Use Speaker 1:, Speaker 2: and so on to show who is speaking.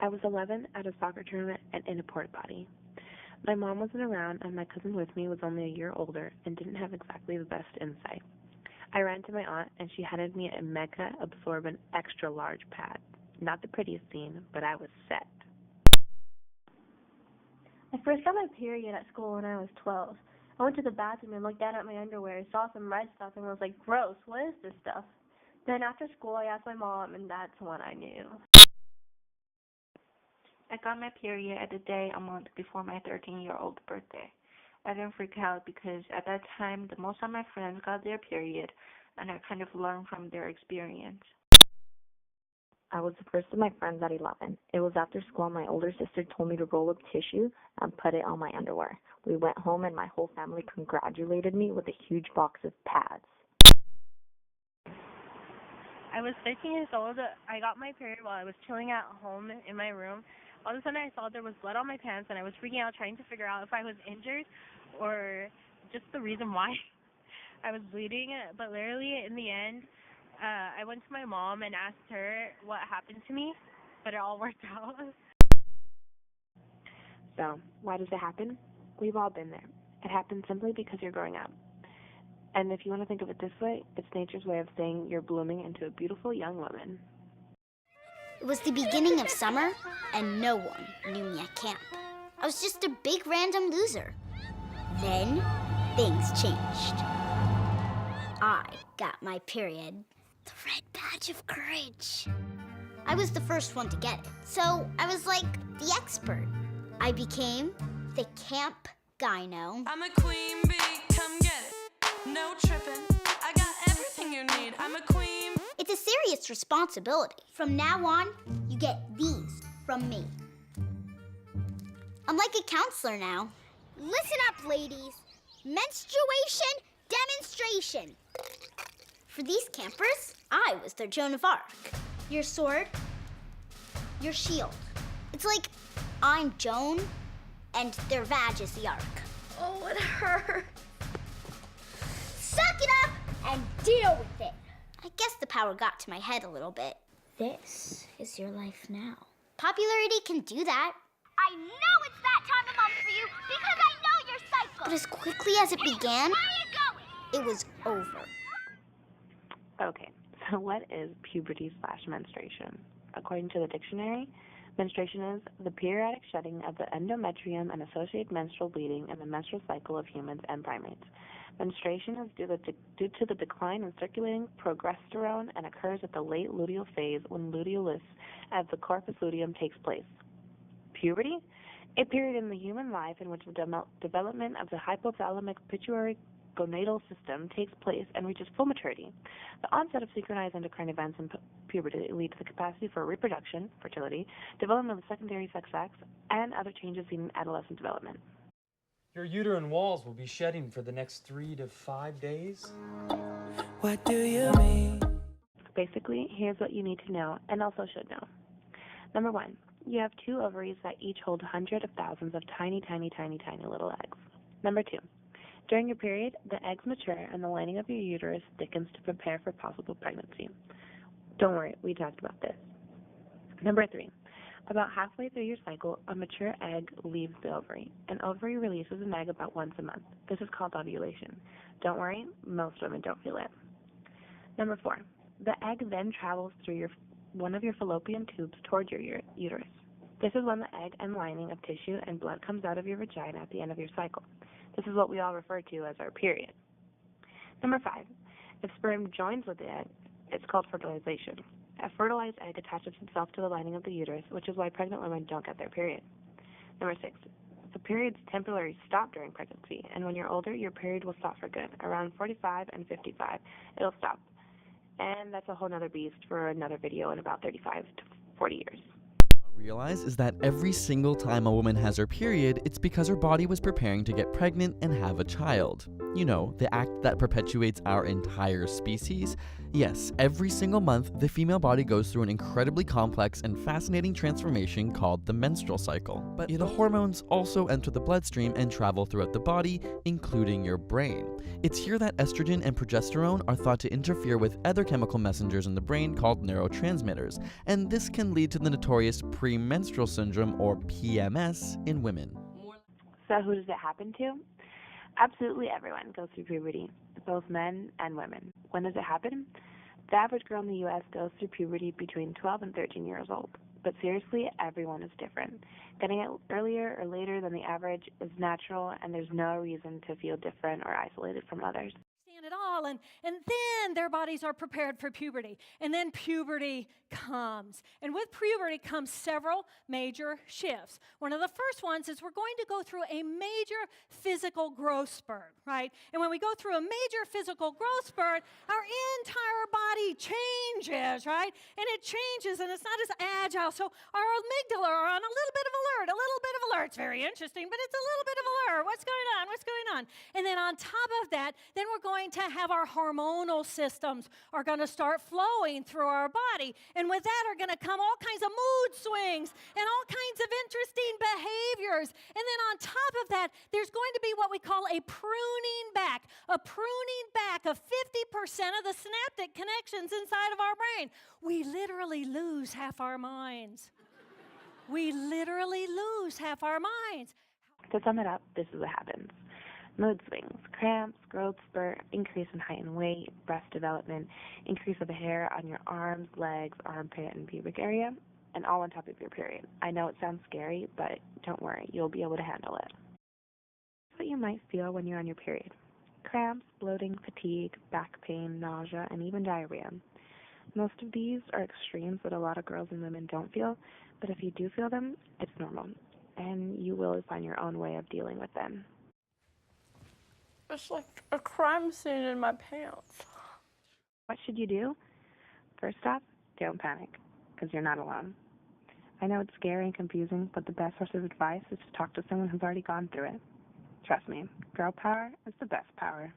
Speaker 1: I was 11 at a soccer tournament and in a porta potty. My mom wasn't around, and my cousin with me was only a year older and didn't have exactly the best insight. I ran to my aunt, and she handed me a mega absorbent extra large pad. Not the prettiest scene, but I was set.
Speaker 2: I first got my period at school when I was 12. I went to the bathroom and looked down at my underwear, saw some red stuff, and was like, gross, what is this stuff? Then after school, I asked my mom, and that's when I knew.
Speaker 3: I got my period at the day a month before my 13-year-old birthday. I didn't freak out because at that time, most of my friends got their period, and I kind of learned from their experience.
Speaker 4: I was the first of my friends at 11. It was after school, and my older sister told me to roll up tissue and put it on my underwear. We went home, and my whole family congratulated me with a huge box of pads.
Speaker 5: I was 13 years old. I got my period while I was chilling at home in my room. All of a sudden, I saw there was blood on my pants, and I was freaking out, trying to figure out if I was injured or just the reason why I was bleeding. But literally, in the end, I went to my mom and asked her what happened to me, but it all worked out.
Speaker 1: So, why does it happen? We've all been there. It happens simply because you're growing up. And if you want to think of it this way, it's nature's way of saying you're blooming into a beautiful young woman.
Speaker 6: It was the beginning of summer, and no one knew me at camp. I was just a big random loser. Then, things changed. I got my period. The red badge of courage. I was the first one to get it, so I was like the expert. I became the camp gyno.
Speaker 7: I'm a queen bee, come get it. No tripping, I got everything you need. I'm a queen.
Speaker 6: It's a serious responsibility. From now on, you get these from me. I'm like a counselor now. Listen up, ladies. Menstruation demonstration. For these campers, I was their Joan of Arc. Your sword, your shield. It's like I'm Joan, and their vag is the arc. Oh, it hurts. Suck it up and deal with it. I guess the power got to my head a little bit. This is your life now. Popularity can do that. I know it's that time of month for you because I know your cycle. But as quickly as it began, it was over.
Speaker 1: Okay, so what is puberty/menstruation? According to the dictionary, menstruation is the periodic shedding of the endometrium and associated menstrual bleeding in the menstrual cycle of humans and primates. Menstruation is due to the decline in circulating progesterone and occurs at the late luteal phase when luteolus of the corpus luteum takes place. Puberty? A period in the human life in which the development of the hypothalamic pituitary gonadal system takes place and reaches full maturity. The onset of synchronized endocrine events in puberty lead to the capacity for reproduction, fertility, development of secondary sex acts, and other changes seen in adolescent development.
Speaker 8: Your uterine walls will be shedding for the next 3 to 5 days.
Speaker 7: What do you mean?
Speaker 1: Basically, here's what you need to know and also should know. Number 1, you have 2 ovaries that each hold hundreds of thousands of tiny little eggs. Number 2, during your period, the eggs mature and the lining of your uterus thickens to prepare for possible pregnancy. Don't worry, we talked about this. Number 3, about halfway through your cycle, a mature egg leaves the ovary. An ovary releases an egg about once a month. This is called ovulation. Don't worry, most women don't feel it. Number 4, the egg then travels through one of your fallopian tubes toward your uterus. This is when the egg and lining of tissue and blood comes out of your vagina at the end of your cycle. This is what we all refer to as our period. Number 5, if sperm joins with the egg, it's called fertilization. A fertilized egg attaches itself to the lining of the uterus, which is why pregnant women don't get their period. Number 6, the periods temporarily stop during pregnancy, and when you're older, your period will stop for good. Around 45 and 55, it'll stop. And that's a whole nother beast for another video in about 35 to 40 years.
Speaker 9: Realize is that every single time a woman has her period, it's because her body was preparing to get pregnant and have a child. You know, the act that perpetuates our entire species. Yes, every single month, the female body goes through an incredibly complex and fascinating transformation called the menstrual cycle. But the hormones also enter the bloodstream and travel throughout the body, including your brain. It's here that estrogen and progesterone are thought to interfere with other chemical messengers in the brain called neurotransmitters, and this can lead to the notorious premenstrual syndrome, or PMS, in women.
Speaker 1: So who does it happen to? Absolutely everyone goes through puberty, both men and women. When does it happen? The average girl in the U.S. goes through puberty between 12 and 13 years old. But seriously, everyone is different. Getting it earlier or later than the average is natural, and there's no reason to feel different or isolated from others.
Speaker 10: At all, and then their bodies are prepared for puberty, and then puberty comes, and with puberty comes several major shifts. One of the first ones is we're going to go through a major physical growth spurt, right? And when we go through a major physical growth spurt, our entire body changes, right? And it changes, and it's not as agile, so our amygdala are on a little bit of alert. It's very interesting, but it's a little bit of alert. What's going on? And then on top of that, then we're going to have our hormonal systems are going to start flowing through our body. And with that are going to come all kinds of mood swings and all kinds of interesting behaviors. And then on top of that, there's going to be what we call a pruning back of 50% of the synaptic connections inside of our brain. We literally lose half our minds.
Speaker 1: To sum it up, this is what happens. Mood swings, cramps, growth spurt, increase in height and weight, breast development, increase of hair on your arms, legs, armpit, and pubic area, and all on top of your period. I know it sounds scary, but don't worry, you'll be able to handle it. That's what you might feel when you're on your period. Cramps, bloating, fatigue, back pain, nausea, and even diarrhea. Most of these are extremes that a lot of girls and women don't feel, but if you do feel them, it's normal, and you will find your own way of dealing with them.
Speaker 11: It's like a crime scene in my pants.
Speaker 1: What should you do? First off, don't panic, because you're not alone. I know it's scary and confusing, but the best source of advice is to talk to someone who's already gone through it. Trust me, girl power is the best power.